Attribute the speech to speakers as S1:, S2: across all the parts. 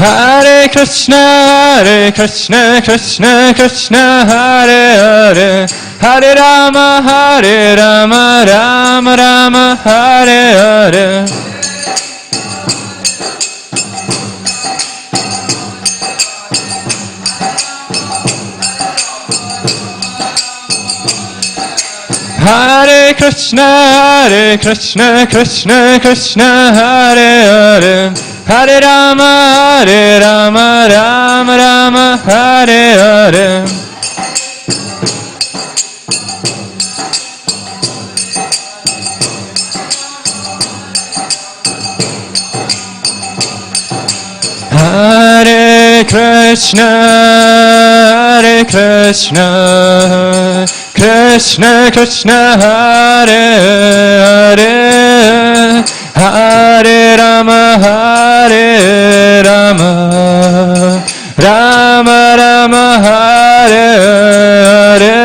S1: Hare Krishna, Krishna Krishna, Hare Hare, Hare Rama, Rama Rama, Hare Hare. Hare Krishna, Krishna Krishna, Hare Hare, Hare Rama, Rama Rama, Hare Hare. Hare Krishna, Krishna Krishna, Hare Hare, Hare Rama, Rama Rama, Hare Hare.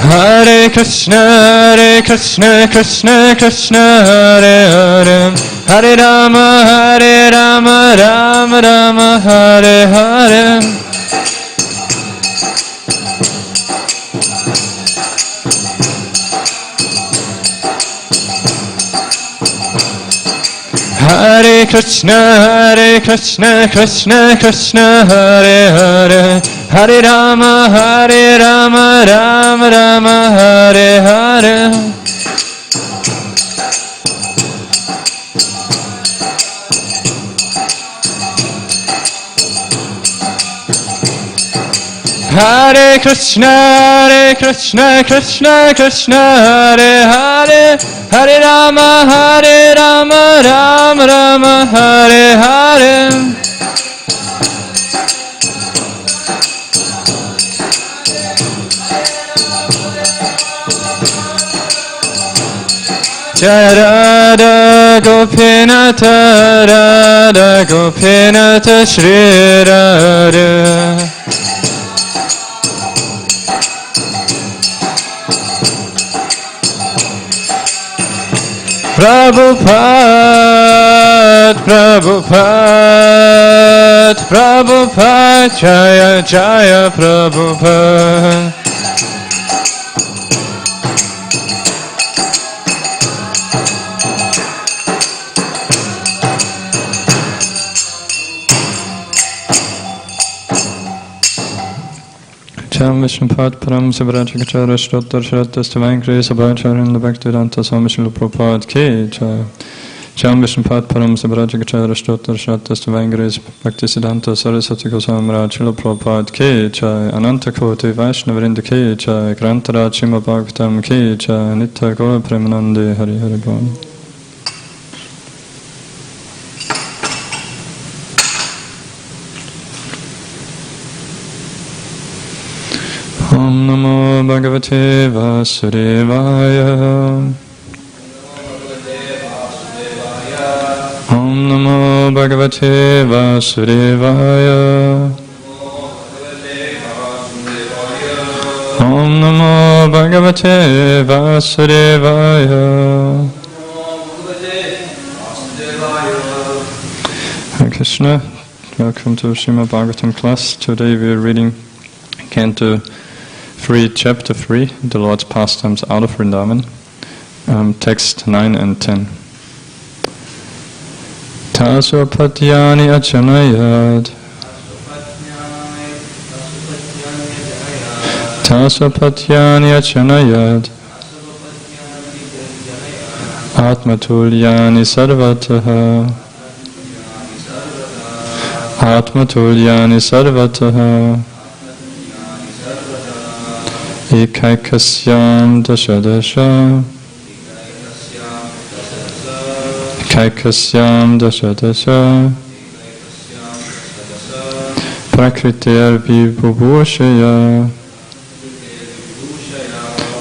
S1: Hare Krishna, Krishna Krishna, Hare Hare, Hare Rama, Rama Rama, Hare Hare. Hare Krishna, Krishna Hare Hare, Hare Rama, Rama Rama, Hare Hare. Hare Krishna, Krishna Hare Hare, Hare Rama, Rama Rama, Hare Hare. Jaya Radha Gopinata Shri Radha. Prabhupada, Jaya Prabhupada. Jam Vishnupad Param Sivarajagachara Shrotar Shratas Divine Grace Abhacharya in the Bhaktivedanta Swami Srila Prabhupada Ki Jai. Jam Vishnupad Param Sivarajagachara Shrotar Shratas Divine Grace Bhaktisiddhanta Saraswati Goswami Maharaj Srila Prabhupada Ki Jai. Ananta Koti Vaishnavarinda Ki Jai. Grantaraj Srimad Bhagavatam Ki Jai. Nitya Gaura Premanande Hari Hari Bol. Om Namo Bhagavate Vasudevaya. Om Namo Bhagavate Vasudevaya. Om Namo Bhagavate Vasudevaya. Hare Krishna, welcome to Srimad Bhagavatam class. Today we are reading Canto 3, Chapter 3, the Lord's Pastimes out of Vrindavan, text 9 and 10. Tasopatyani achanayad. Tasopatyani achanayad. Atmatulyani sarvataha. Atmatulyani sarvataha. Ekaikasyam dashadasha. Ekaikasyam dashadasha. Prakriter vibhushaya.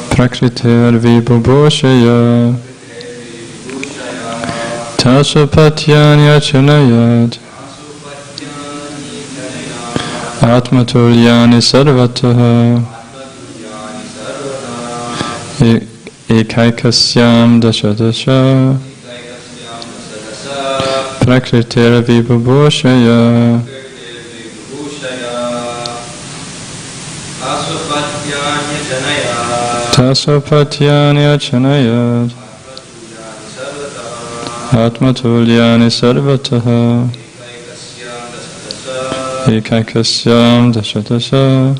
S1: Prakriter vibhushaya. Tasapatyani achanayat Atmatulyani sarvataha Ekaikasyam dashadasha Prakritera vibhushaya Tasapatyani achanayat Atmatulyani sarvataha Ekaikasyam dashadasha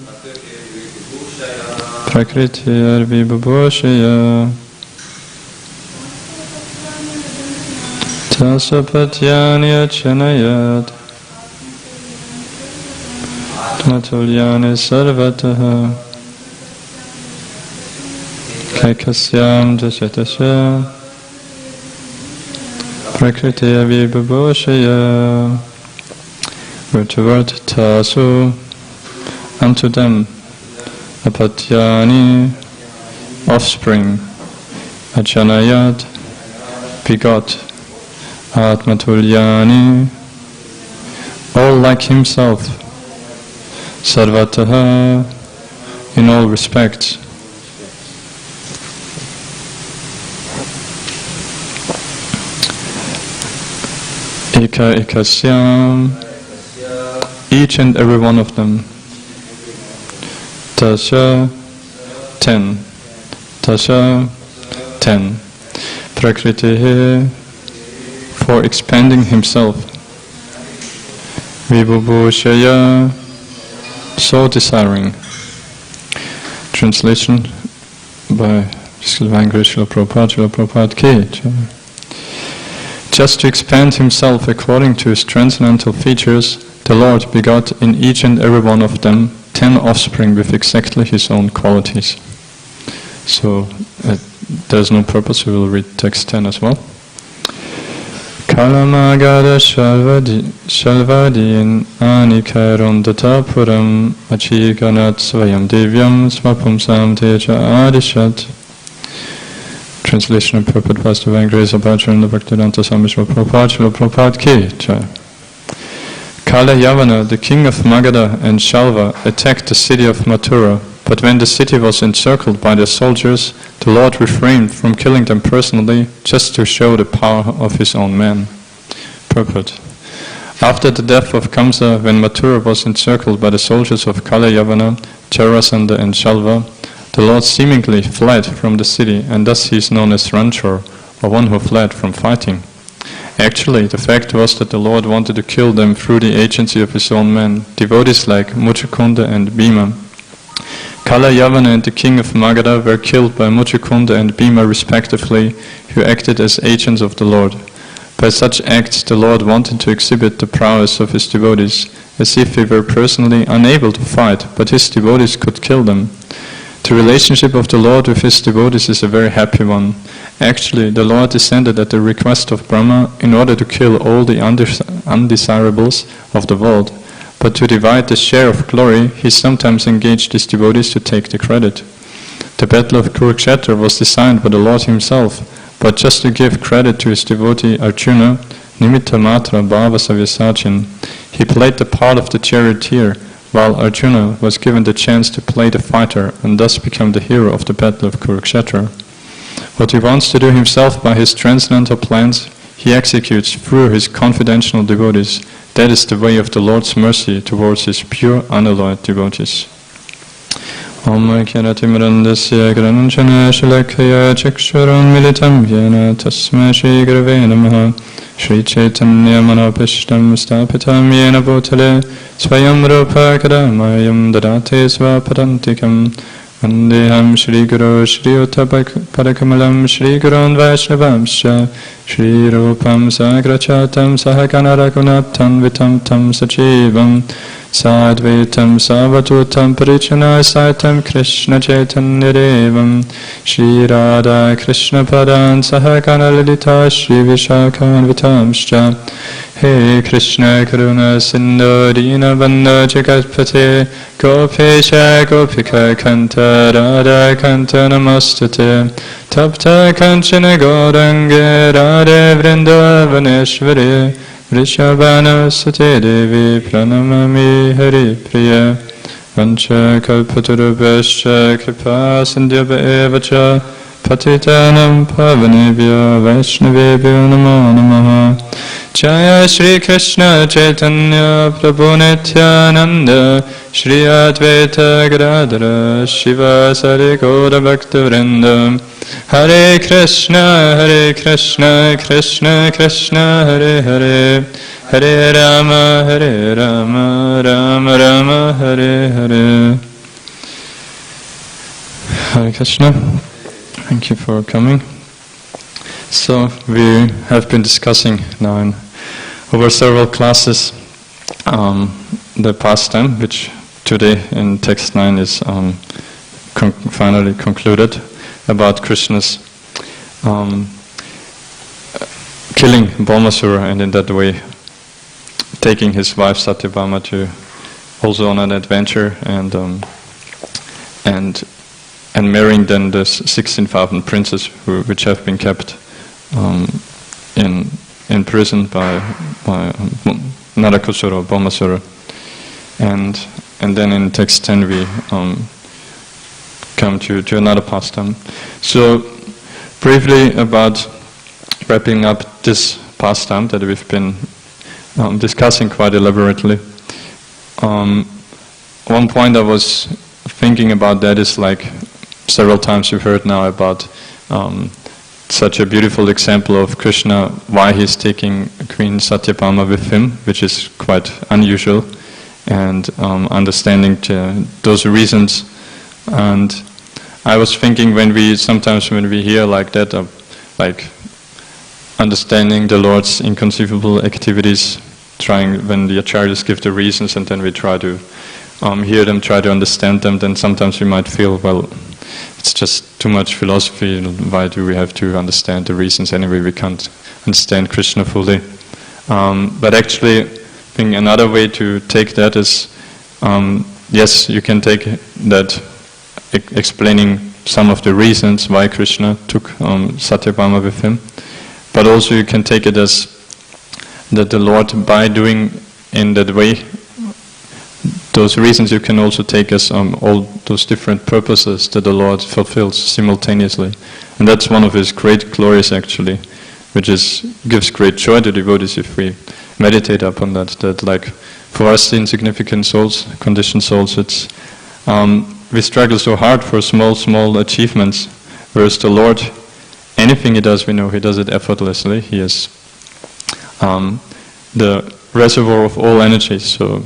S1: Prakritera vibhushaya Tasapatyani achanayat Atmatulyani sarvataha Ekaikasyam dashadasha Prakritiya vibhushaya. Word to word, tasu, unto them, apatyani, offspring, achanayat, begot, atmatulyani, all like himself, sarvataha, in all respects. Ekaikasyam, each and every one of them. Tasha, 10. Tasha, 10. Prakritihi, for expanding himself. Vibhushaya, so desiring. Translation by Isvaresvar Prabhu Ki. Just to expand himself according to his transcendental features, the Lord begot in each and every one of them 10 offspring with exactly his own qualities. So there's no purpose, we will read text 10 as well. Kalamagada shalvadin anikairon puram achiganat svayam divyam svapumsam teja adishat. Translation and purport by Divine Grace of Bhajran Bhaktivedanta Swami Prabhupada Ki. Kala Yavana, the king of Magadha and Shalva, attacked the city of Mathura, but when the city was encircled by their soldiers, the Lord refrained from killing them personally, just to show the power of his own man. Purport. After the death of Kamsa, when Mathura was encircled by the soldiers of Kala Yavana, Jarasandha and Shalva, the Lord seemingly fled from the city, and thus he is known as Ranchor, or one who fled from fighting. Actually, the fact was that the Lord wanted to kill them through the agency of his own men, devotees like Muchukunda and Bhima. Kala Yavana and the king of Magadha were killed by Muchukunda and Bhima respectively, who acted as agents of the Lord. By such acts, the Lord wanted to exhibit the prowess of his devotees, as if he were personally unable to fight, but his devotees could kill them. The relationship of the Lord with his devotees is a very happy one. Actually, the Lord descended at the request of Brahma in order to kill all the undesirables of the world, but to divide the share of glory, he sometimes engaged his devotees to take the credit. The battle of Kurukshetra was designed by the Lord himself, but just to give credit to his devotee Arjuna, Nimitta Matra Bhava Savyasachin, he played the part of the charioteer, while Arjuna was given the chance to play the fighter and thus become the hero of the battle of Kurukshetra. What he wants to do himself by his transcendental plans, he executes through his confidential devotees. That is the way of the Lord's mercy towards his pure, unalloyed devotees. Om Khyanatimrandasya Grananjana Shalakaya Chakshuran Militam Yena Tasma Shri Gurave Namaha Shri Chaitanya Manopishtam Stapitam Yena Bhutale Swayam Rupa Kadamayam Dadate Svapadantikam Vandeham Shri Guru Shri Uttapakamalam Shri Gurun Vaishnavamscha Shri Rupam Sagrachatam Sahakana Raghunattam Vitam Tam Sachivam Sadvitam Savatutam Parichanai Saitam Krishna Chaitanya Devam Shri Radha Krishna Padan Sahakana Lalita Shri Vishakhan Vitamscha He Krishna Karuna Sindhu Dina Bandha Jagatpate Gopesha Gopika Kanta Radha Kanta Namastate Tapta Kanchana Gauranga Radhe Vrindavaneshwari Vrishabhana Sate Devi Pranamami Hari Priya Vancha Kalpatarubhascha Kripa Sindhyava Evacha Patitanam Pavanebhyo Vaishnavebhyo Namo Namaha Jaya Shri Krishna Chaitanya Prabhu Nityananda Shri Advaita Gadadhara Shiva Sari Gaura Bhakta Vrinda Hare Krishna Krishna Krishna Hare Hare Hare Rama Rama Rama Hare Hare. Hare Krishna. Thank you for coming. So we have been discussing now over several classes the pastime, which today in text 9 is finally concluded, about Krishna's killing Bhaumasura, and in that way taking his wife Satyabhama to also on an adventure and marrying then the 16,000 princes which have been kept in prison by Narakasura, Bhaumasura, and then in text 10 we come to another pastime. So briefly about wrapping up this pastime that we've been discussing quite elaborately. One point I was thinking about that is like several times you've heard now about such a beautiful example of Krishna, why he's taking Queen Satyabhama with him, which is quite unusual, and understanding those reasons. And I was thinking when we hear like that, like understanding the Lord's inconceivable activities, when the acharyas give the reasons and then we try to hear them, try to understand them, then sometimes we might feel, well, it's just too much philosophy, why do we have to understand the reasons anyway, we can't understand Krishna fully. But actually, I think another way to take that is, yes, you can take that explaining some of the reasons why Krishna took Satyabhama with him, but also you can take it as that the Lord, by doing in that way, those reasons you can also take as all those different purposes that the Lord fulfills simultaneously. And that's one of his great glories actually, which gives great joy to devotees if we meditate upon that like for us the insignificant souls, conditioned souls, it's we struggle so hard for small achievements, whereas the Lord, anything he does, we know he does it effortlessly. He is the reservoir of all energy, so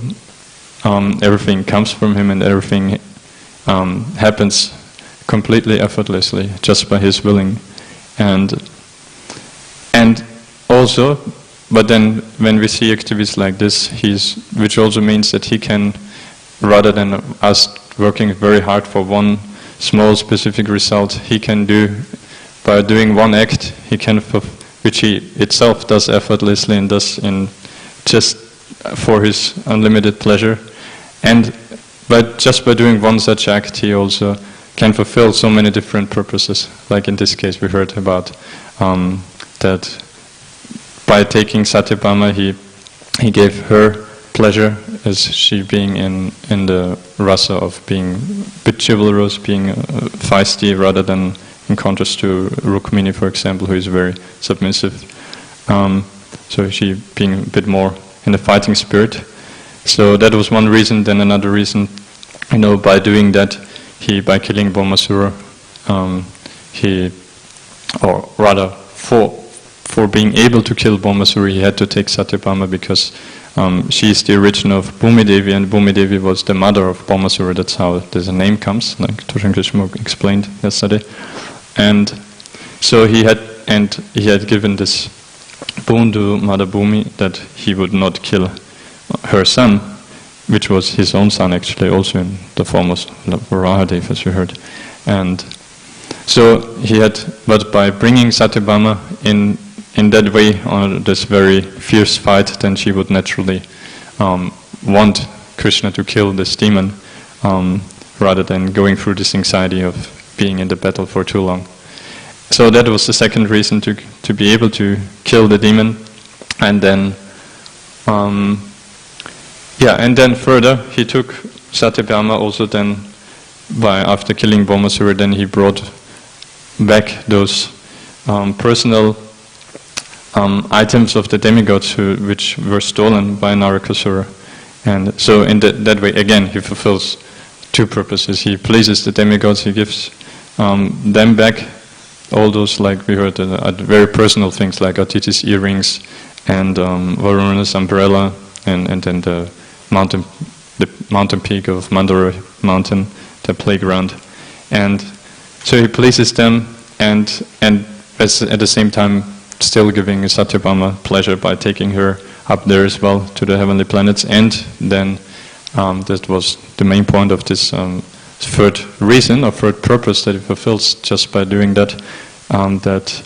S1: everything comes from him and everything happens completely effortlessly just by his willing. And also, but then when we see activities like this, which also means that he can, rather than us working very hard for one small specific result, he can do, by doing one act, he can, which he itself does effortlessly and does just for his unlimited pleasure. But just by doing one such act, he also can fulfill so many different purposes. Like in this case, we heard about that by taking Satyabhama, he gave her pleasure as she being in the rasa of being a bit chivalrous, being feisty, rather than in contrast to Rukmini, for example, who is very submissive. So she being a bit more in the fighting spirit. So that was one reason. Then another reason, by doing that, by killing Bhaumasura, or rather for being able to kill Bhaumasura, he had to take Satyabhama because she is the origin of Bhumi Devi, and Bhumi Devi was the mother of Bhaumasura. That's how the name comes, like Toshan Krishna explained yesterday. And so he had given this boon to Mother Bhumi that he would not kill her son, which was his own son actually, also in the form of Varahadev, as we heard. And so but by bringing Satyabhama in that way on this very fierce fight, then she would naturally want Krishna to kill this demon, rather than going through this anxiety of being in the battle for too long. so that was the second reason to be able to kill the demon. And then, and then further, he took Satyabhama also then, after killing Bhaumasura, then he brought back those personal items of the demigods which were stolen by Narakasura. And so in that way, again, he fulfills two purposes. He pleases the demigods, he gives them back all those, like we heard, very personal things like Aditi's earrings and Varuna's umbrella, and then the mountain peak of Mandara mountain, the playground. And so he pleases them, and at the same time still giving Satyabhama pleasure by taking her up there as well to the heavenly planets. And then that was the main point of this third reason or third purpose that he fulfills just by doing that, that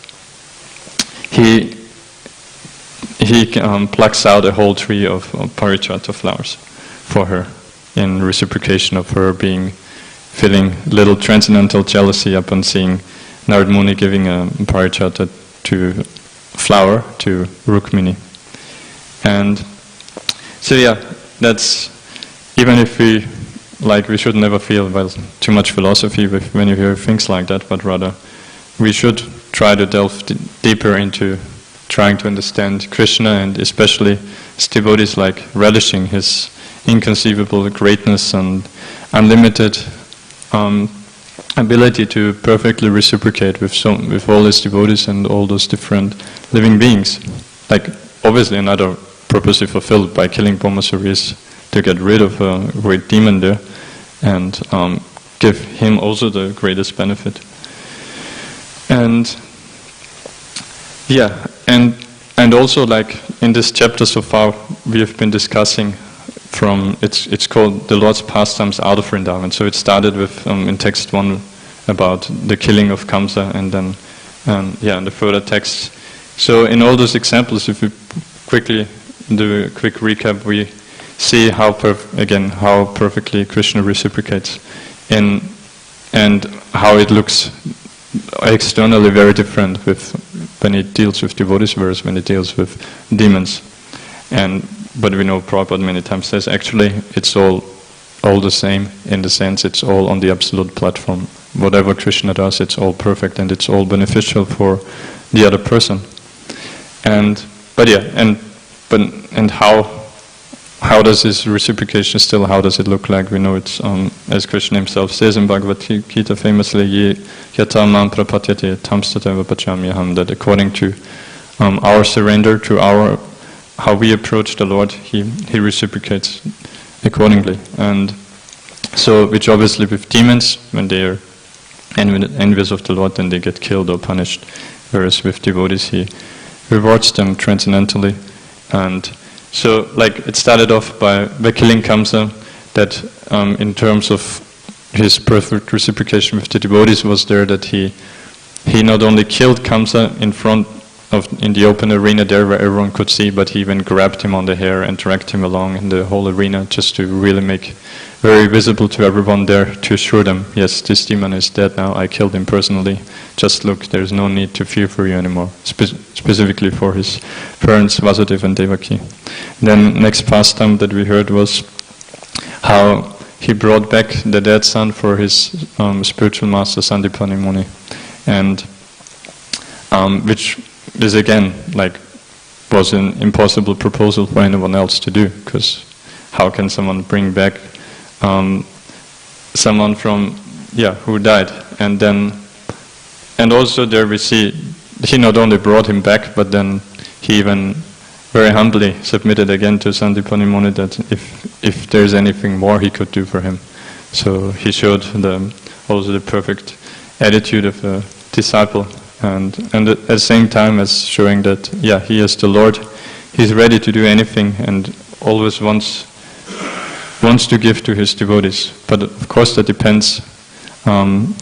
S1: he plucks out a whole tree of parijata flowers for her in reciprocation of her feeling little transcendental jealousy upon seeing Narad Muni giving a parijata flower to Rukmini. And so that's, even if we should never feel too much philosophy when you hear things like that, but rather we should try to delve deeper into trying to understand Krishna, and especially as devotees, like relishing his inconceivable greatness and unlimited ability to perfectly reciprocate with all his devotees and all those different living beings. Like, obviously another purpose he fulfilled by killing Bhaumasura is to get rid of a great demon there and give him also the greatest benefit. And and also, like in this chapter so far, we have been discussing from, it's called the Lord's pastimes out of Vrindavan. So it started with in text 1 about the killing of Kamsa, and then in the further texts. So in all those examples, if we quickly do a quick recap, we see how perfectly Krishna reciprocates, and how it looks externally very different when it deals with devotees versus when it deals with demons. But we know Prabhupada many times says actually it's all the same, in the sense it's all on the absolute platform. Whatever Krishna does, it's all perfect and it's all beneficial for the other person. And how does this reciprocation still, how does it look like? We know it's, as Krishna himself says in Bhagavad Gita famously, Ye yata mam prapatyate tamstateva pachamyaham, that according to our surrender, to how we approach the Lord, he reciprocates accordingly. And so, which obviously with demons, when they are envious of the Lord, then they get killed or punished, whereas with devotees he rewards them transcendentally. And so, like, it started off by killing Kamsa, that in terms of his perfect reciprocation with the devotees was there, that he not only killed Kamsa in the open arena there where everyone could see, but he even grabbed him on the hair and dragged him along in the whole arena, just to really make very visible to everyone there, to assure them, yes, this demon is dead now, I killed him personally, just look, there's no need to fear for you anymore, specifically for his parents Vasudeva and Devaki. Then next pastime that we heard was how he brought back the dead son for his spiritual master Sandipani Muni, and which is again was an impossible proposal for anyone else to do, because how can someone bring back someone from who died? And also there we see he not only brought him back, but then he even very humbly submitted again to Sandipani Muni that if there's anything more he could do for him. So he showed also the perfect attitude of a disciple, and at the same time as showing that he is the Lord, he's ready to do anything and always wants to give to his devotees. But of course that depends.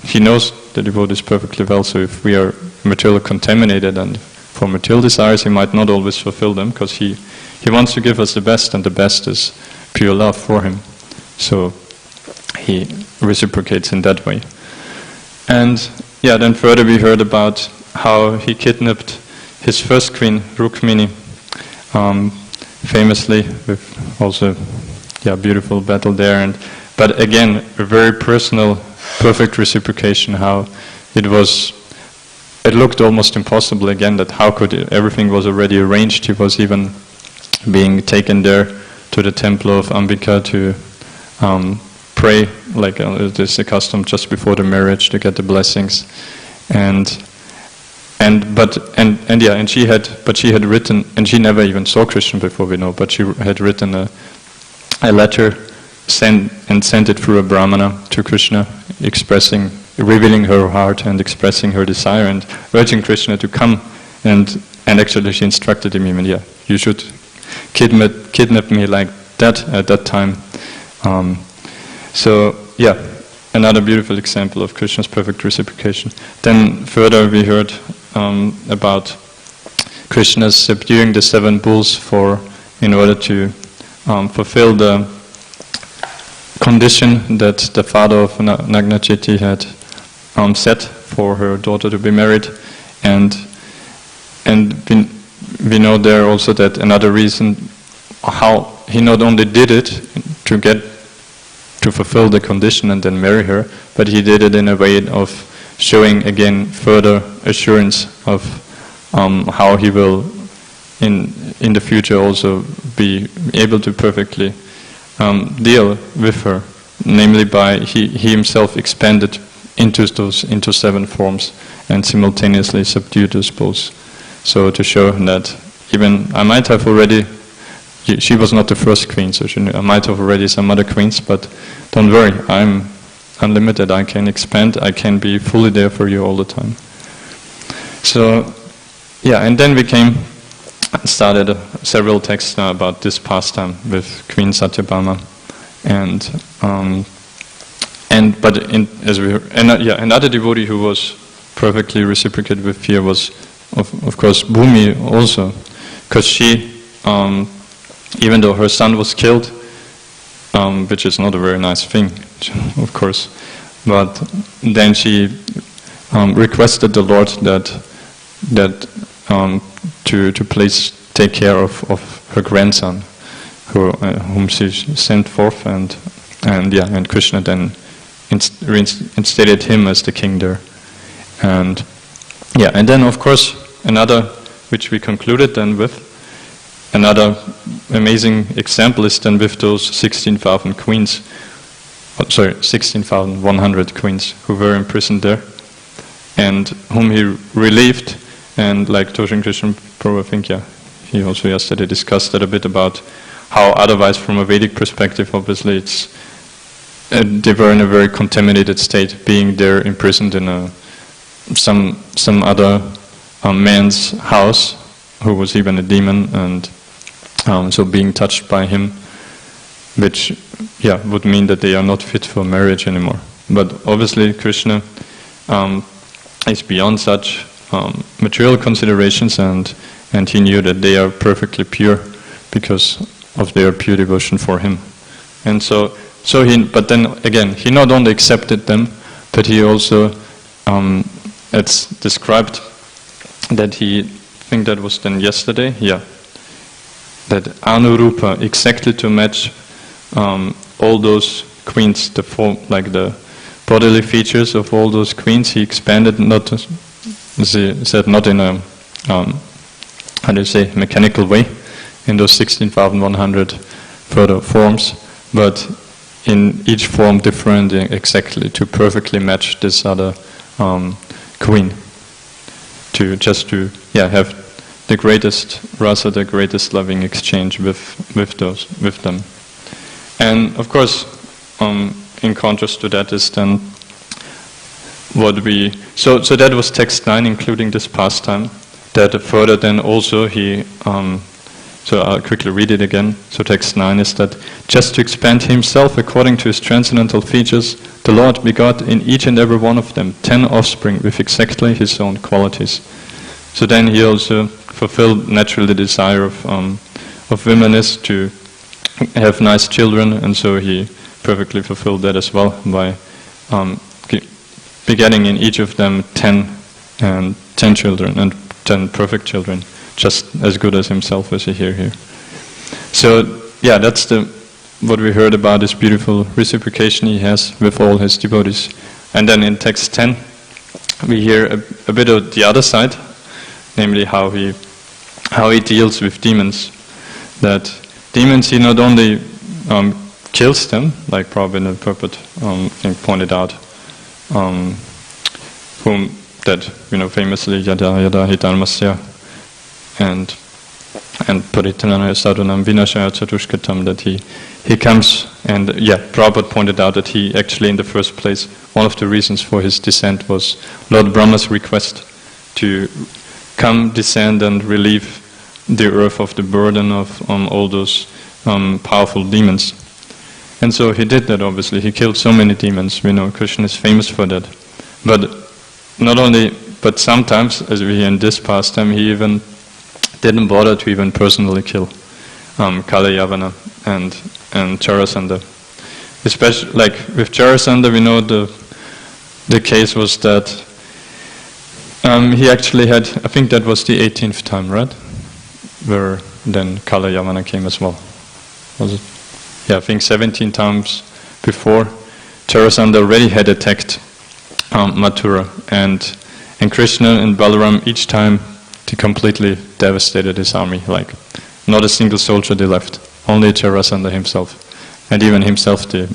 S1: He knows the devotees perfectly well, so if we are materially contaminated and for material desires, he might not always fulfill them, because he wants to give us the best, and the best is pure love for him. So he reciprocates in that way. And then further we heard about how he kidnapped his first queen, Rukmini, famously, with also beautiful battle there. But again, a very personal, perfect reciprocation, how it looked almost impossible again, that how could everything was already arranged. He was even being taken there to the temple of Ambika to pray, like it is a custom just before the marriage to get the blessings, and she had written, and she never even saw Krishna before, we know, but she had written a letter sent it through a brahmana to Krishna, revealing her heart and expressing her desire and urging Krishna to come, and actually she instructed him even, you should kidnap me like that at that time. Another beautiful example of Krishna's perfect reciprocation. Then further we heard about Krishna's subduing the 7 bulls in order to fulfill the condition that the father of Nagnachiti had set for her daughter to be married, and we know there also that another reason how he not only did it to fulfill the condition and then marry her, but he did it in a way of showing again further assurance of how he will in the future also be able to perfectly deal with her, namely by he himself expanded into 7 forms and simultaneously subdued those bulls. So to show that even I might have already, she was not the first queen, so I might have already some other queens, but don't worry, I'm unlimited, I can expand, I can be fully there for you all the time. So, and then we started several texts now about this pastime with Queen Satyabhama, another devotee who was perfectly reciprocated with fear was, of course, Bhumi also, because she, even though her son was killed, which is not a very nice thing, of course, but then she requested the Lord to please take care of her grandson, whom she sent forth, and Krishna then reinstated him as the king there, and then of course another, which we concluded then with, another amazing example is then with those 16,100 queens who were imprisoned there, and whom he relieved. And like Toshin Krishna Prabhu, I think, he also yesterday discussed that a bit about how otherwise from a Vedic perspective, obviously they were in a very contaminated state, being there imprisoned in some other man's house, who was even a demon, and so being touched by him, which would mean that they are not fit for marriage anymore. But obviously Krishna is beyond such material considerations, and he knew that they are perfectly pure because of their pure devotion for him. And but then again, he not only accepted them, but he also, it's described that I think that was then yesterday, that Anurupa, exactly to match all those queens, the bodily features of all those queens, he expanded, not in a mechanical way, in those 16,100 further forms, but in each form different exactly to perfectly match this other queen, to have the greatest rasa, the greatest loving exchange with them. And of course, in contrast to that is then so that was text 9, including this pastime. That further then also so I'll quickly read it again. So text 9 is that just to expand himself according to his transcendental features, the Lord begot in each and every one of them 10 offspring with exactly his own qualities. So then he also fulfilled naturally the desire of women is to have nice children, and so he perfectly fulfilled that as well by begetting in each of them 10 and 10 children, and 10 perfect children, just as good as himself, as you hear here. So, yeah, that's what we heard about, this beautiful reciprocation he has with all his devotees. And then in text 10, we hear a bit of the other side, namely how he deals with demons. That demons, he not only kills them, like Prabhupada and Prabhupada pointed out, whom that famously yada yada hitarmasya and paritranaya sadhunam vinashaya chatushkatam, that he comes, and Prabhupada pointed out that he actually in the first place, one of the reasons for his descent was Lord Brahma's request to come, descend and relieve the earth of the burden of all those powerful demons. And so he did that, obviously. He killed so many demons. We know Krishna is famous for that. But sometimes, as we hear in this pastime, he even didn't bother to even personally kill Kalayavana and Charasandha. Especially, like with Charasandha, we know the case was that he actually had, I think that was the 18th time, right? Where then Kalayavana came as well. Was it? Yeah, I think 17 times before, Charasandha already had attacked Mathura, and Krishna and Balaram each time they completely devastated his army. Like not a single soldier they left, only Charasandha himself, and even himself they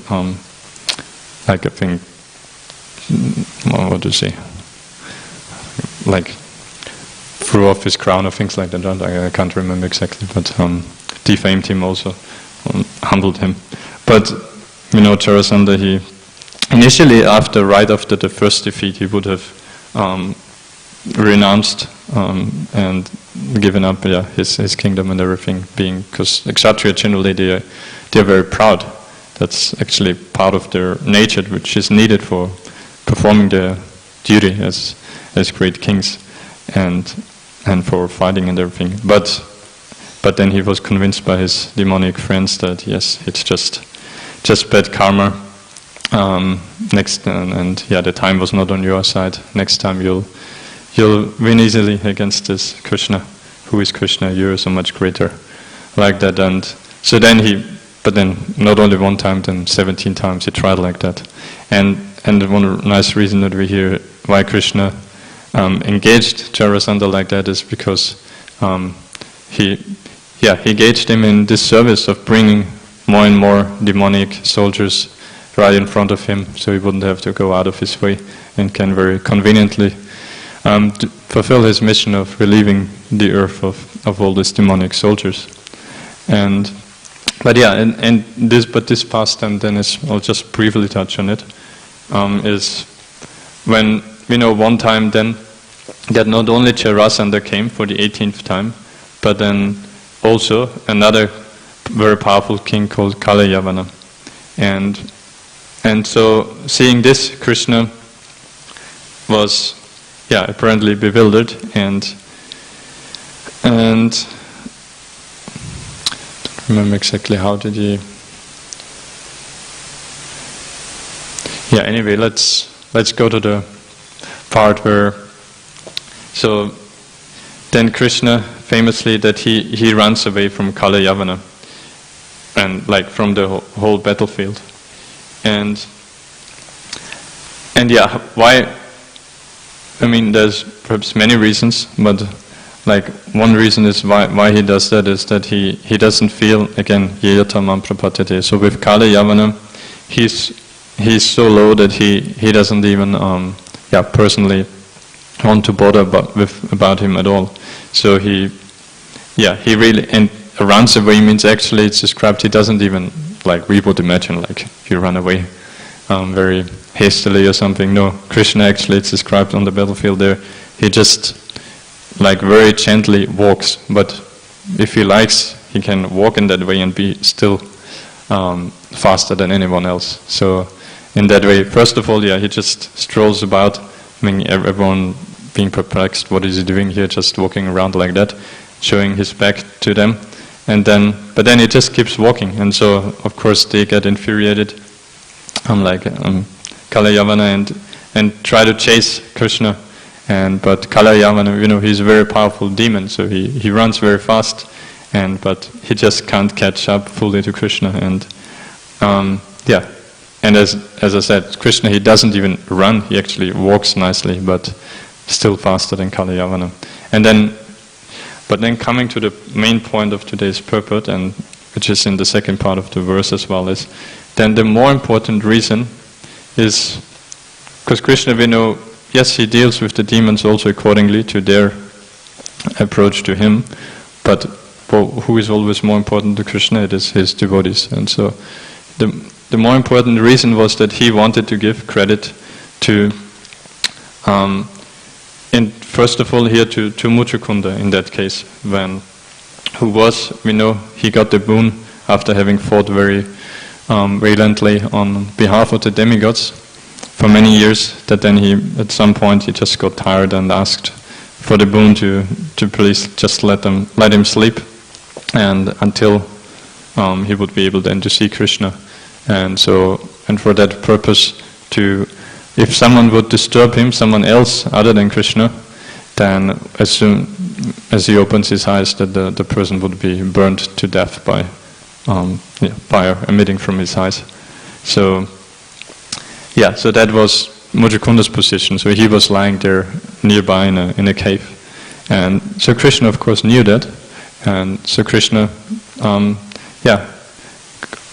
S1: like I think what to say, like threw off his crown or things like that. I can't remember exactly, but defamed him also, humbled him. But Charasandha, he initially, right after the first defeat, he would have renounced and given up his kingdom and everything, because Kshatriya generally they're very proud. That's actually part of their nature, which is needed for performing their duty as great kings and for fighting and everything. But then he was convinced by his demonic friends that yes, it's just bad karma. The time was not on your side. Next time you'll win easily against this Krishna. Who is Krishna? You're so much greater. Like that. And so then but then not only one time, then 17 times he tried like that. And one nice reason that we hear why Krishna engaged Jarasandha like that is because he engaged him in this service of bringing more and more demonic soldiers right in front of him, so he wouldn't have to go out of his way, and can very conveniently fulfill his mission of relieving the earth of all these demonic soldiers. But this pastime then I'll just briefly touch on it, is when one time then that not only Jarasandha came for the 18th time, but then also another very powerful king called Kalayavana. And so seeing this, Krishna was apparently bewildered and don't remember exactly how did he. Anyway, let's go to the part where so then Krishna famously that he runs away from Kalayavana and like from the whole battlefield. And why? I mean, there's perhaps many reasons, but like one reason is why he does that is that he doesn't feel, again, yeyatamam prapatete. So with Kalayavana, he's so low that he doesn't even personally want to bother about him at all. So he really, and runs away means actually it's described he doesn't even, like we would imagine, like you run away very hastily or something. No, Krishna actually, it's described on the battlefield there, he just like very gently walks, but if he likes, he can walk in that way and be still faster than anyone else. So in that way, first of all, he just strolls about. I mean, everyone being perplexed, what is he doing here, just walking around like that, showing his back to them. But then he just keeps walking, and so of course they get infuriated, Kalayavana, and try to chase Krishna, But Kalayavana, he's a very powerful demon, so he runs very fast, but he just can't catch up fully to Krishna. And and as I said, Krishna, he doesn't even run; he actually walks nicely, but still faster than Kalayavana. But then coming to the main point of today's purport, and which is in the second part of the verse as well, is then the more important reason is because Krishna, we know, yes, he deals with the demons also accordingly to their approach to him, but who is always more important to Krishna? It is his devotees. And so the more important reason was that he wanted to give credit to, first of all here to Muchukunda in that case, he got the boon after having fought very valiantly on behalf of the demigods for many years, that then at some point he just got tired and asked for the boon to please just let him sleep, and until he would be able then to see Krishna. And for that purpose, if someone would disturb him, someone else other than Krishna, then as soon as he opens his eyes, that the person would be burned to death by fire emitting from his eyes. So that was Muchukunda's position. So he was lying there nearby in a cave, and so Krishna, of course, knew that, and so Krishna,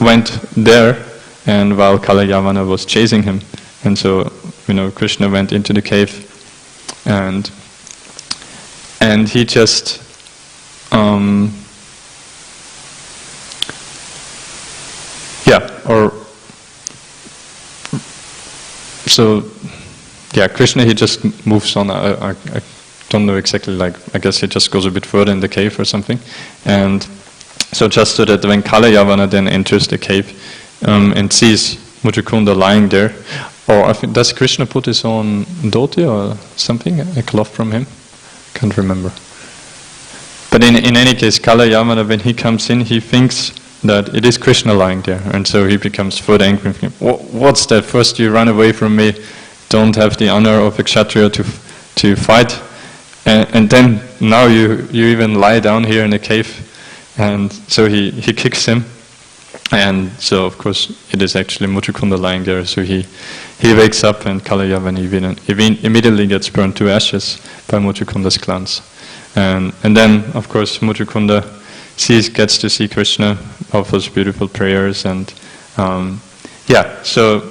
S1: went there, and while Kalayavana was chasing him, and so Krishna went into the cave, and he just Krishna, he just moves on. I don't know exactly, I guess he just goes a bit further in the cave or something, and so just so that when Kalayavana then enters the cave and sees Muchukunda lying there, or I think, does Krishna put his own dhoti or something, a cloth from him? Can't remember. But in any case, Kalayavana, when he comes in, he thinks that it is Krishna lying there, and so he becomes further angry. What's that? First you run away from me, don't have the honor of a kshatriya to fight, and then now you even lie down here in a cave. And so he kicks him, and so of course it is actually Muchukunda lying there. So he wakes up, and Kalayavana immediately gets burned to ashes by Muchukunda's glance. And then of course Muchukunda gets to see Krishna, offers beautiful prayers, and so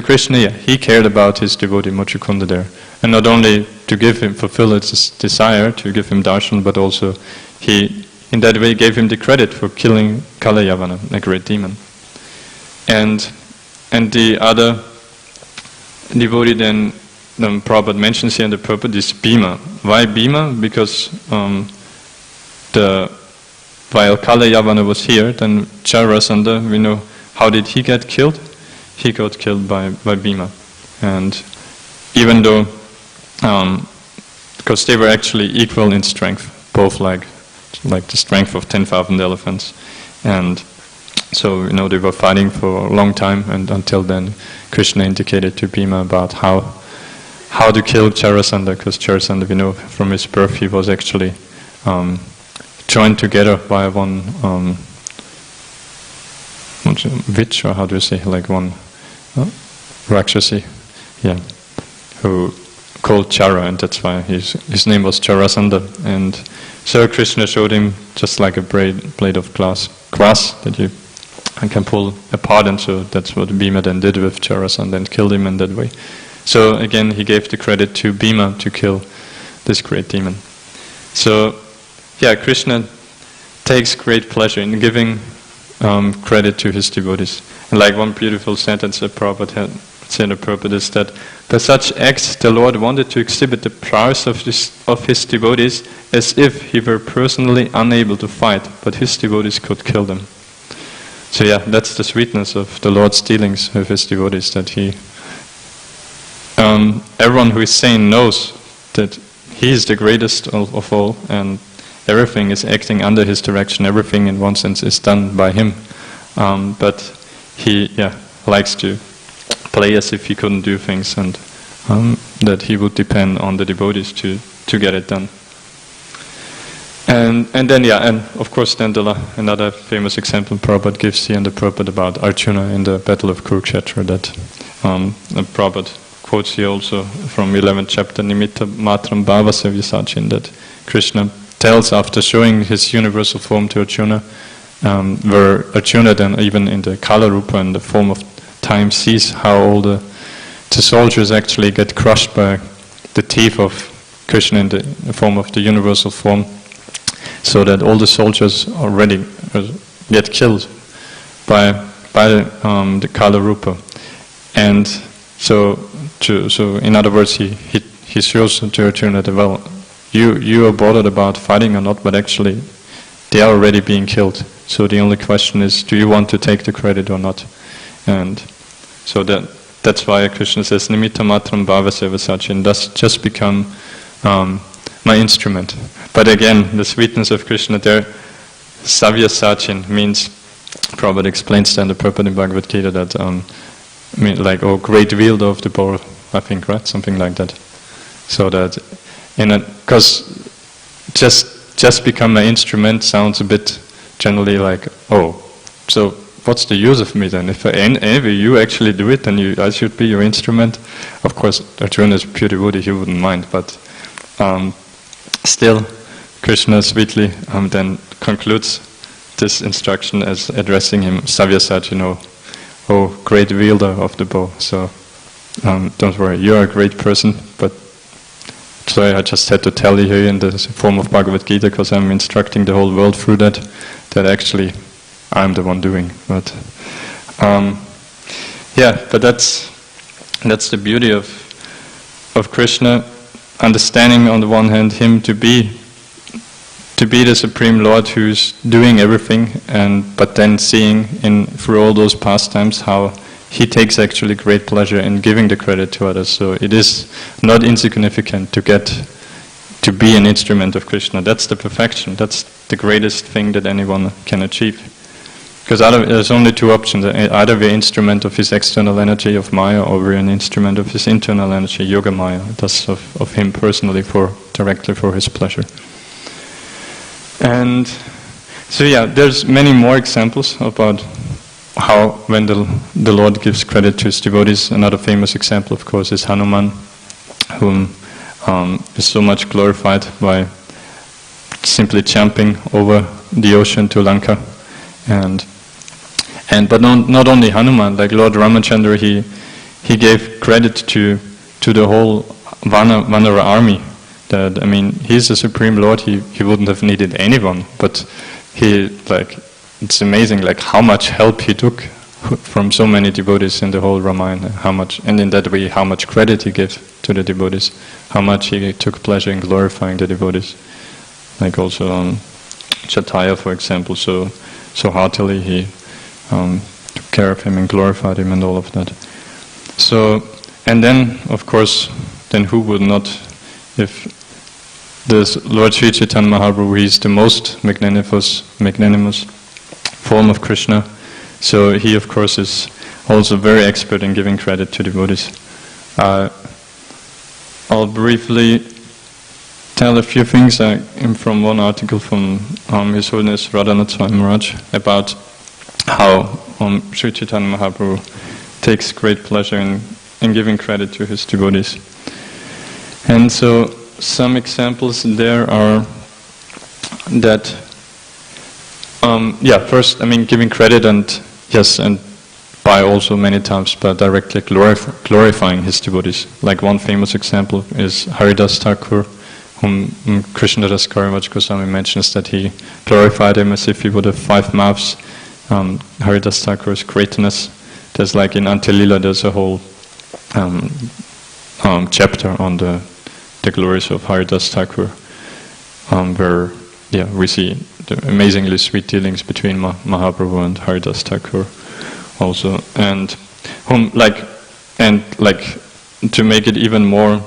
S1: Krishna, he cared about his devotee Muchukunda there, and not only to fulfill his desire to give him darshan, but also he in that way gave him the credit for killing Kalayavana, a great demon. And the other devotee then Prabhupada mentions here in the purport is Bhima. Why Bhima? Because while Kalayavana was here, then Jarasandha, we know how did he get killed? He got killed by Bhima. And even though, because they were actually equal in strength, both like the strength of 10,000 elephants, and so they were fighting for a long time, and until then Krishna indicated to Bhima about how to kill Jarasandha, because Jarasandha, we know from his birth, he was actually joined together by one witch, or how do you say, one Rakshasi, who called Chara, and that's why his name was Jarasandha. And so Krishna showed him just like a blade of grass that you can pull apart, and so that's what Bhima then did with Jarasandha and killed him in that way. So again, he gave the credit to Bhima to kill this great demon. So Krishna takes great pleasure in giving credit to his devotees. And like one beautiful sentence that Prabhupada had said in the purport is that by such acts the Lord wanted to exhibit the prowess of his devotees as if he were personally unable to fight, but his devotees could kill them. So that's the sweetness of the Lord's dealings with his devotees, that he, everyone who is sane knows that he is the greatest of all, and everything is acting under his direction, everything in one sense is done by him. But he likes to play as if he couldn't do things, and that he would depend on the devotees to get it done. And then and of course then another famous example Prabhupada gives here in the Prabhupada about Arjuna in the Battle of Kurukshetra, that Prabhupada quotes here also from 11th chapter, Nimitta Matram Bhavasya Visachin, that Krishna tells after showing his universal form to Arjuna, where Arjuna then even in the Kala Rupa, in the form of time, sees how all the soldiers actually get crushed by the teeth of Krishna in the form of the universal form, so that all the soldiers already get killed by the Kala Rupa. And so in other words, he shows to Arjuna that, well, you are bothered about fighting or not, but actually they are already being killed. So the only question is, do you want to take the credit or not? And so that's why Krishna says, Nimitta matram bhavasya vasachin, thus just become my instrument. But again, the sweetness of Krishna there, savya sachin, means, Prabhupada explains that in the Prabhupada in Bhagavad Gita, that great wielder of the bow, I think, right? Something like that. So that, because just become my instrument sounds a bit generally like, so what's the use of me then? If I envy you actually do it, then I should be your instrument. Of course, Arjuna is pure devotee, he wouldn't mind, but still, Krishna sweetly then concludes this instruction as addressing him, Savyasachi, oh great wielder of the bow. So don't worry, you're a great person, but sorry, I just had to tell you here in the form of Bhagavad Gita, because I'm instructing the whole world through that actually I'm the one doing. But but that's the beauty of Krishna, understanding on the one hand him to be the Supreme Lord who's doing everything, but then seeing through all those pastimes how he takes actually great pleasure in giving the credit to others. So it is not insignificant to get to be an instrument of Krishna. That's the perfection. That's the greatest thing that anyone can achieve. Because there's only two options. Either we're an instrument of his external energy of Maya, or we're an instrument of his internal energy, Yoga Maya, thus of him personally, directly for his pleasure. And so there's many more examples about how when the Lord gives credit to his devotees. Another famous example, of course, is Hanuman, whom is so much glorified by simply jumping over the ocean to Lanka. But not only Hanuman, like Lord Ramachandra, he gave credit to the whole Vanara army. That, he's the Supreme Lord, he wouldn't have needed anyone, but it's amazing how much help he took from so many devotees in the whole Ramayana, and in that way how much credit he gave to the devotees, how much he took pleasure in glorifying the devotees. Like also Chaitanya, for example, so heartily he took care of him and glorified him and all of that. So, and then of course, who would not, if this Lord Sri Chaitanya Mahaprabhu, he is the most magnanimous form of Krishna, so he of course is also very expert in giving credit to devotees. I'll briefly tell a few things from one article from His Holiness Radhanath Swami Maharaj about how Sri Chaitanya Mahaprabhu takes great pleasure in giving credit to his devotees. And so some examples there are that, first, giving credit and by also many times by directly glorifying his devotees. Like one famous example is Haridas Thakur, whom Krishnadas Kaviraj Goswami mentions that he glorified him as if he would have 5 mouths. Haridas Thakur's greatness. There's in Antilila, there's a whole chapter on the glories of Haridas Thakur, where we see the amazingly sweet dealings between Mahaprabhu and Haridas Thakur also, and whom to make it even more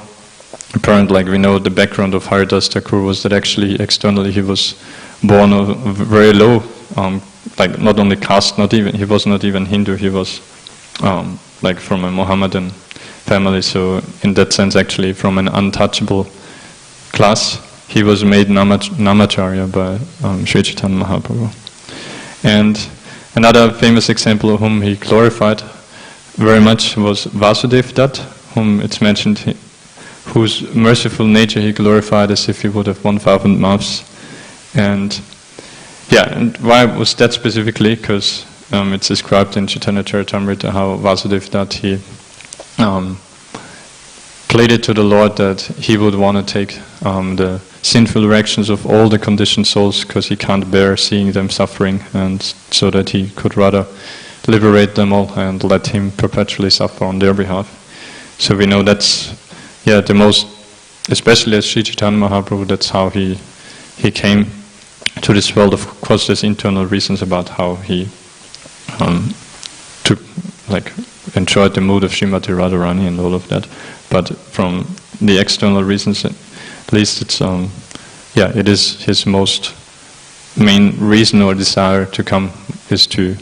S1: apparent, we know the background of Haridas Thakur was that actually externally he was born of very low, not only caste, he was not even Hindu, he was from a Mohammedan family. So in that sense, actually, from an untouchable class, he was made Namacharya by Sri Chaitanya Mahaprabhu. And another famous example of whom he glorified very much was Vasudev Dutt, whom it's mentioned, whose merciful nature he glorified as if he would have 1,000 mouths. And yeah, and why was that specifically? Because it's described in Chaitanya Charitamrita how Vasudev Dutt, he pleaded to the Lord that he would want to take the sinful reactions of all the conditioned souls, because he can't bear seeing them suffering, and so that he could rather liberate them all and let him perpetually suffer on their behalf. So we know that's the most, especially as Sri Chaitanya Mahaprabhu, that's how he came to this world. Of course, there's internal reasons about how he enjoyed the mood of Srimati Radharani and all of that. But from the external reasons, at least it's it is his most main reason or desire to come is to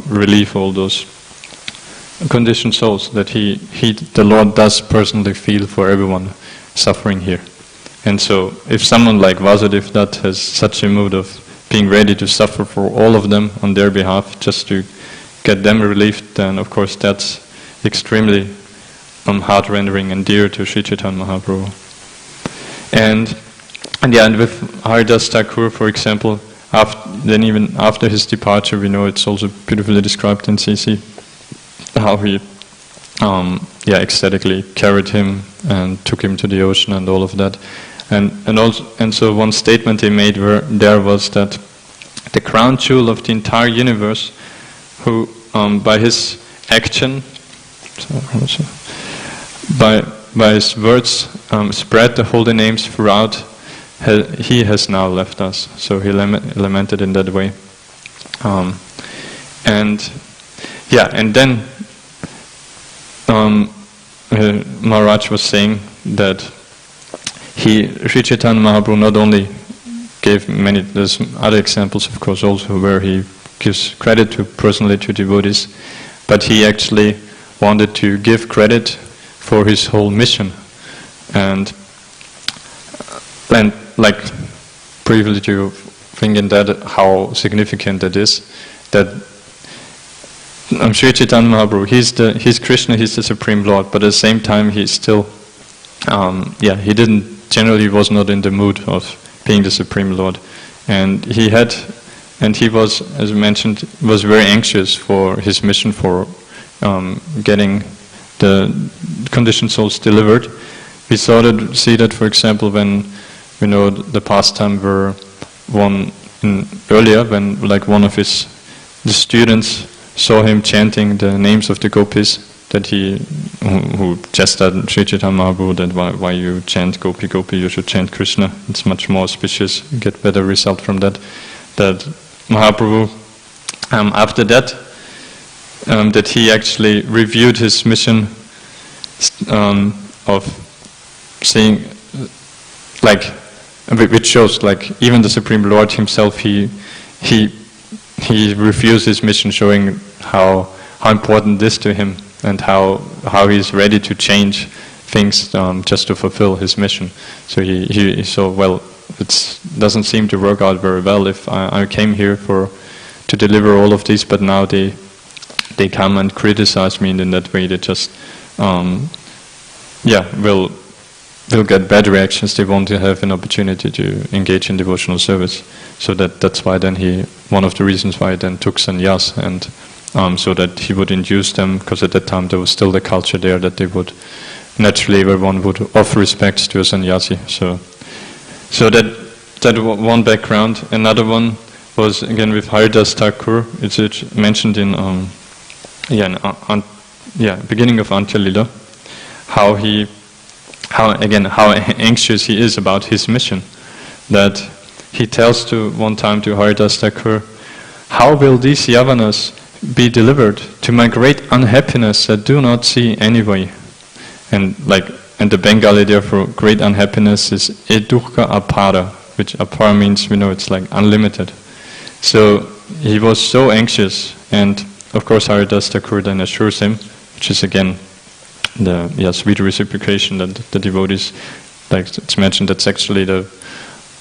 S1: relieve all those conditioned souls that the Lord does personally feel for everyone suffering here. And so if someone like Vasudev Dutt has such a mood of being ready to suffer for all of them on their behalf just to get them relieved, then of course that's extremely heart-rendering and dear to Sri Chaitanya Mahaprabhu. And with Haridas Thakur, for example, even after his departure, we know it's also beautifully described in CC how he ecstatically carried him and took him to the ocean and all of that. And so one statement he made there was that the crown jewel of the entire universe, who by his action, by his words, spread the holy names throughout, he has now left us. So he lamented in that way. And then Maharaj was saying that Sri Chaitanya Mahaprabhu not only gave there's other examples of course also where he gives credit personally to devotees, but he actually wanted to give credit for his whole mission. And like previously to thinking that how significant that is, that Sri Chaitanya Mahaprabhu, he's Krishna, he's the Supreme Lord, but at the same time he's still, he was not in the mood of being the Supreme Lord. And he was, as mentioned, was very anxious for his mission, for getting the conditioned souls delivered. We see that, for example, when we know the pastime were earlier, when like one of the students saw him chanting the names of the gopis, that who jested Sri Chaitanya Mahaprabhu that why you chant Gopi Gopi, you should chant Krishna, it's much more auspicious, you get better result from that. That Mahaprabhu, after that, that he actually reviewed his mission of saying, which shows even the Supreme Lord himself, he refused his mission, showing how important this to him and how he's ready to change things just to fulfill his mission. So he saw, well, it doesn't seem to work out very well if I came here to deliver all of these, but now they come and criticize me, and in that way they just will get bad reactions. They won't have an opportunity to engage in devotional service. So that's why then one of the reasons why he then took sannyas, and so that he would induce them, because at that time there was still the culture there that they would naturally, everyone would offer respects to a sannyasi. So that one background. Another one was again with Haridas Thakur. It's mentioned in beginning of Antya-lila, how anxious he is about his mission. That he tells one time to Haridas Thakur, how will these yavanas be delivered to my great unhappiness that do not see any way? And the Bengali there for great unhappiness is edukha apara, which apara means, we know it's like unlimited. So he was so anxious, and of course Haridas Thakur then assures him, which is again sweet reciprocation that the devotees, like it's mentioned, that's actually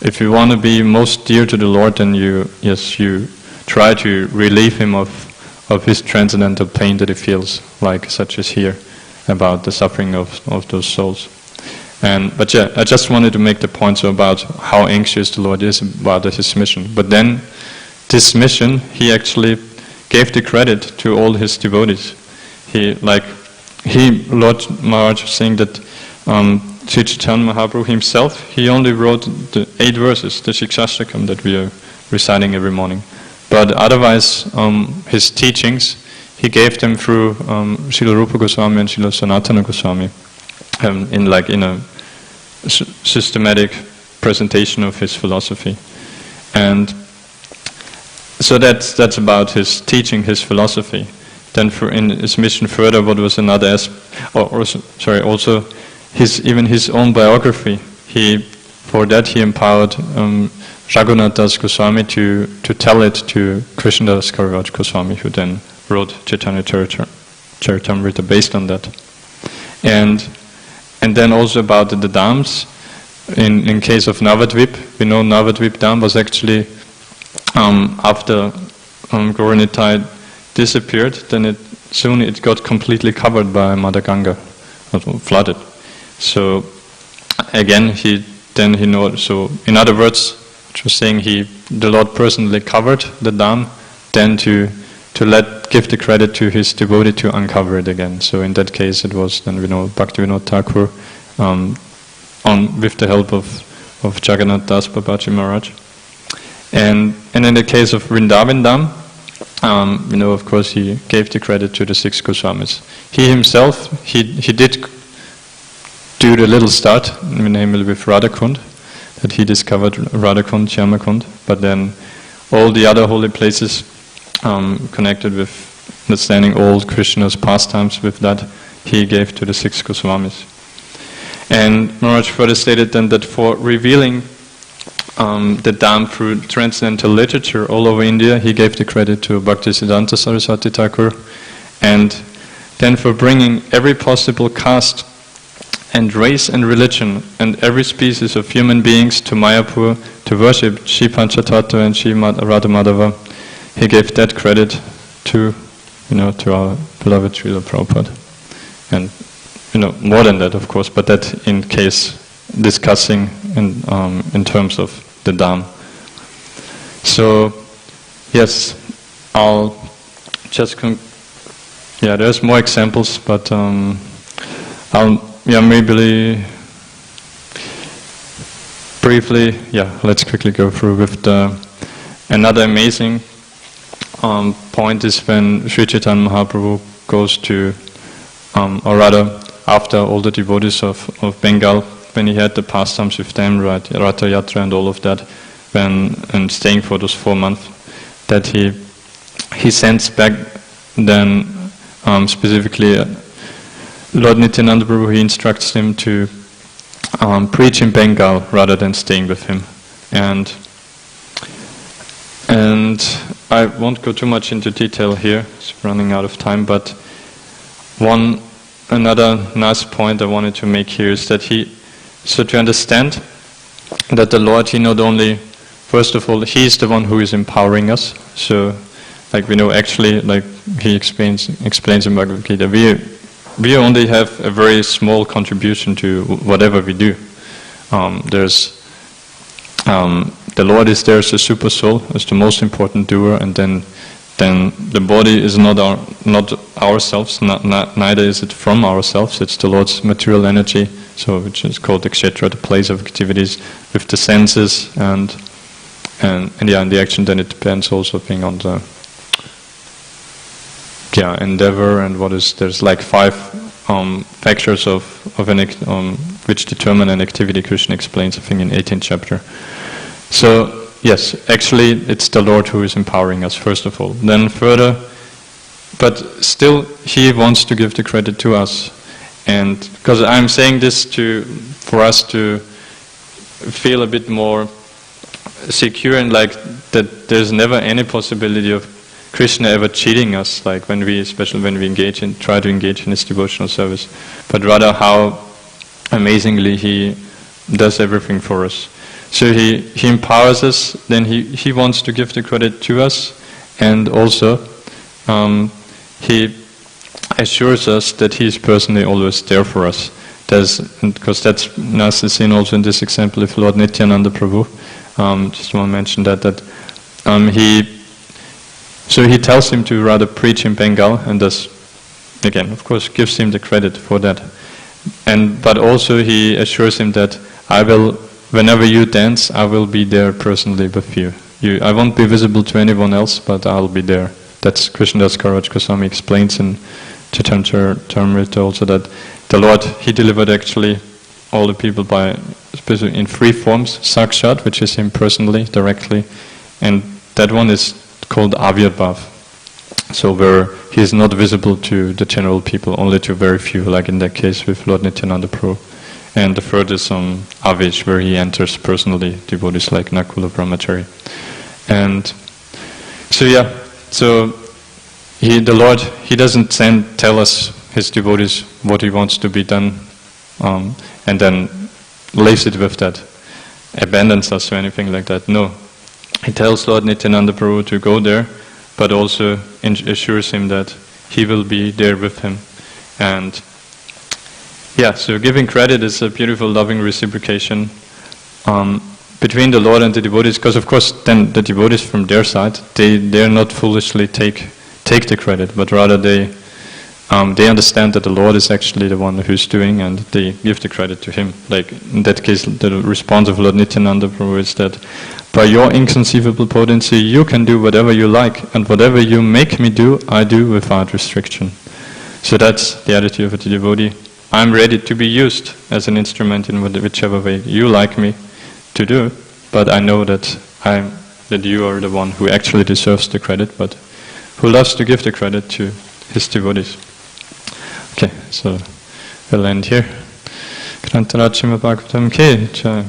S1: if you want to be most dear to the Lord, then you try to relieve him of his transcendental pain that he feels, like such as here, about the suffering of those souls. But I just wanted to make the point about how anxious the Lord is about his mission. But then, this mission, he actually gave the credit to all his devotees. Lord Maharaj was saying that Sri Chaitanya Mahaprabhu himself, he only wrote the 8 verses, the Shikshashtakam that we are reciting every morning. But otherwise, his teachings, he gave them through Srila Rupa Goswami and Srila Sanatana Goswami in a systematic presentation of his philosophy. And so that's about his teaching, his philosophy. Then in his mission further, what was another aspect, also his own biography. For that he empowered Raghunath Das Goswami to tell it to Krishnadas Kaviraj Goswami, who then wrote Chaitanya Charitamrita based on that. And then also about the Dhams. In case of Navadvip, we know Navadvip Dham was actually after Gauranitai disappeared, then soon it got completely covered by Mother Ganga, flooded. So again, so in other words, which was saying the Lord personally covered the Dham, then to give the credit to his devotee to uncover it again. So in that case, it was then Bhaktivinoda Thakur with the help of Jagannath Das Babaji Maharaj. And in the case of Vrindavan Dham, of course, he gave the credit to the 6 Goswamis. He himself, he did do the little start, namely with Radhakund, that he discovered Radhakund, Shyamakund, but then all the other holy places connected with understanding old Krishna's pastimes, with that he gave to the 6 Goswamis. And Maharaj further stated then that for revealing the Dham through transcendental literature all over India, he gave the credit to Bhaktisiddhanta Saraswati Thakur, and then for bringing every possible caste and race and religion and every species of human beings to Mayapur to worship Shri Panchatattva and Shri Radha Madhava, he gave that credit to our beloved Srila Prabhupada. And more than that, of course, but that in case discussing in terms of the Dham. So, yes, I'll just there's more examples, but maybe briefly, let's quickly go through with another amazing point is when Sri Chaitanya Mahaprabhu goes to, or rather, after all the devotees of Bengal, when he had the pastimes with them, right, Ratha Yatra and all of that, and staying for those 4 months, that he sends back then specifically Lord Nityananda Prabhu, he instructs him to preach in Bengal rather than staying with him. And I won't go too much into detail here, it's running out of time, but another nice point I wanted to make here is that so to understand that the Lord, he not only, first of all, he is the one who is empowering us. So, like we know, actually, like he explains in Bhagavad Gita, we only have a very small contribution to whatever we do. The Lord is there as a super soul, as the most important doer, and then the body is not ourselves, neither is it from ourselves. It's the Lord's material energy, so which is called etc., the place of activities with the senses, and the action. Then it depends also being on the endeavor and there's like 5 factors of which determine an activity. Krishna explains, I think, in 18th chapter. So yes, actually it's the Lord who is empowering us first of all. Then further, but still he wants to give the credit to us, and because I'm saying this for us to feel a bit more secure and like that there's never any possibility of Krishna ever cheating us, like especially when we try to engage in his devotional service, but rather how amazingly he does everything for us. So he empowers us, then he wants to give the credit to us, and also he assures us that he is personally always there for us. Because that's nicely seen also in this example of Lord Nityananda Prabhu. Just want to mention that he tells him to rather preach in Bengal, and thus, again, of course, gives him the credit for that. But also he assures him that whenever you dance, I will be there personally with you. I won't be visible to anyone else, but I'll be there. That's Krishnadas Kaviraj Goswami explains in Chaitanya Charitamrita also that the Lord, he delivered actually all the people especially in three forms: Sakshat, which is him personally, directly, and that one is called Avirbhav. So where he is not visible to the general people, only to very few, like in that case with Lord Nityananda Prabhu. And the third is Avish, where he enters personally devotees like Nakula Brahmachari. And so the Lord, he doesn't tell us, his devotees, what he wants to be done, and then leaves it with that, abandons us or anything like that. No. He tells Lord Nityananda Prabhu to go there, but also assures him that he will be there with him. And so giving credit is a beautiful, loving reciprocation between the Lord and the devotees, because of course then the devotees from their side, they are not foolishly take the credit, but rather they understand that the Lord is actually the one who's doing, and they give the credit to him. Like in that case, the response of Lord Nityananda Prabhu is that by your inconceivable potency, you can do whatever you like, and whatever you make me do, I do without restriction. So that's the attitude of a devotee. I'm ready to be used as an instrument in whichever way you like me to do, but I know that you are the one who actually deserves the credit, but who loves to give the credit to his devotees. Okay, so we'll end here. Grantarachima Bhagavatam Ki Jai.